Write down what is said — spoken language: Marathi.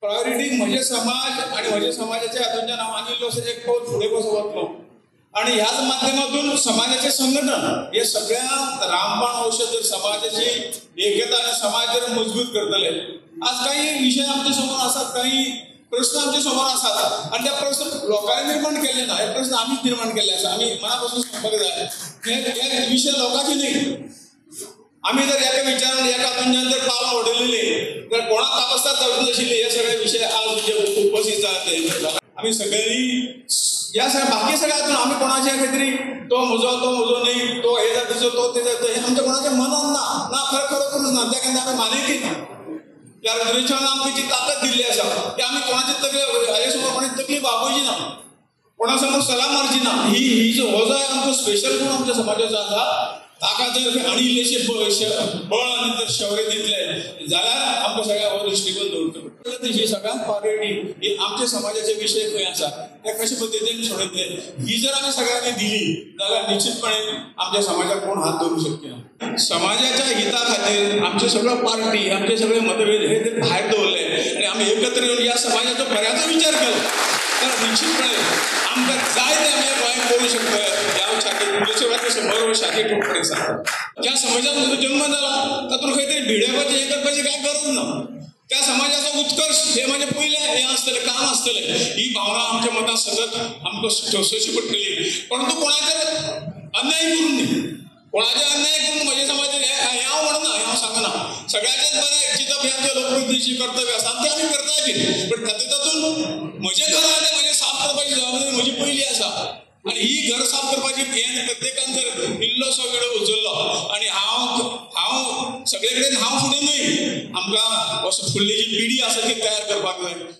प्रायोरिटी म्हणजे समाज आणि म्हणजे समाजाच्या हातूंच्यान हांव आनी इल्लोसो एक पावल फुडें कसो वतलो आणि ह्याच माध्यमातून समाजाचे संघटन हे सगळ्या रामबाण औषध समाजाची एकता आणि समाज जर मजबूत करतले. आज काही विषय आमच्या समोर असतात, काही प्रश्न आमच्या समोर असतात आणि त्या प्रश्न लोकांनी निर्माण केले ना, हे प्रश्न आम्हीच निर्माण केले असतात. आम्ही मनापासून सांगपाक जाय हे विषय लोकांचे नाही. आम्ही जर एका विचारान एका हातूंच्यान जर पावलां उडयलेली तर कोणाक तापसतात जावची नाशिल्ली. हे सगळे विषय आज जे उपस्थित जातात आम्ही सगळ्यांनी या सगळ्या बाकी सगळ्या हातून आम्ही कोणाच्या खातीर तो म्हजो नाही, तो हे जातीचो तो ते जातो हे आमच्या कोणाच्या मनान ना खरोखरूच ना. त्या खातीर आम्ही मानिकी ना. त्या दुरेच्यान आमकां जी ताकद दिल्ली आसा की आम्ही कोणाची तकली हाजे समोर कोणाची तकली बाबोवची ना, कोणा समोर सलाम मारची ना. ही जो हो जो आमचो स्पेशल गुण आमच्या समाजाचो आसा ताका जर आनी इल्लेशे बळ आनी जर शौर्य दितले जाल्यार आमकां सगळ्या हो दृश्टीकोन दवरचो पडटलो. ही सगळ्यांत प्रायोरिटी ही आमच्या समाजाचे विशय खंय आसा ते कशे पद्दतीन सोडयतले ही जर आमी सगळ्यांनी दिली जाल्यार निश्चितपणे आमच्या समाजाक कोण हात धरू शकचे ना. समाजाच्या हिता खातीर आमचे सगळ्यो पार्टी आमचे सगळे मतभेद हे जर भायर दवरले आणि आमी एकत्र येवन ह्या समाजाचो बऱ्याचो विचार केलो तर निश्चितपणे आमकां जाय ते आमी गोंयांत करूं शकतले. ह्या शाखेत 100 शाखे ठोकपणे आसा. ज्या समाजात म्हजो जन्म जाला तातूंत खंय तरी भिडेवपाची हे करपाची कांय गरज ना. त्या समाजाचो उत्कर्ष हे म्हणजे पयलें हें आसतलें काम आसतलें. ही भावना आमच्या मतान सतत आमकां ठसवची पडटली. परंतु कोणाचेर अन्याय करून न्ही, कोणाचेर अन्याय करून म्हज्या समाजाचेर हें हांव म्हणना, हें हांव सांगना. सगळ्याचेच बरें चिंतप हें आमचें लोकप्रतिनिधीचें कर्तव्य आसा आनी तें आमी करताय बी. पण तातूंत म्हजें घर आहा तें म्हजें साफ करपाची जबाबदारी म्हजी पयली आसा आणि ही घर साफ करपाची हें प्रत्येकान जर इल्लोसो वेळ उचललो आणि हांव सगळे कडेन हांव फुडें न्हय, आमकां फुडली जी पिढी आसा ती तयार करपाक जाय.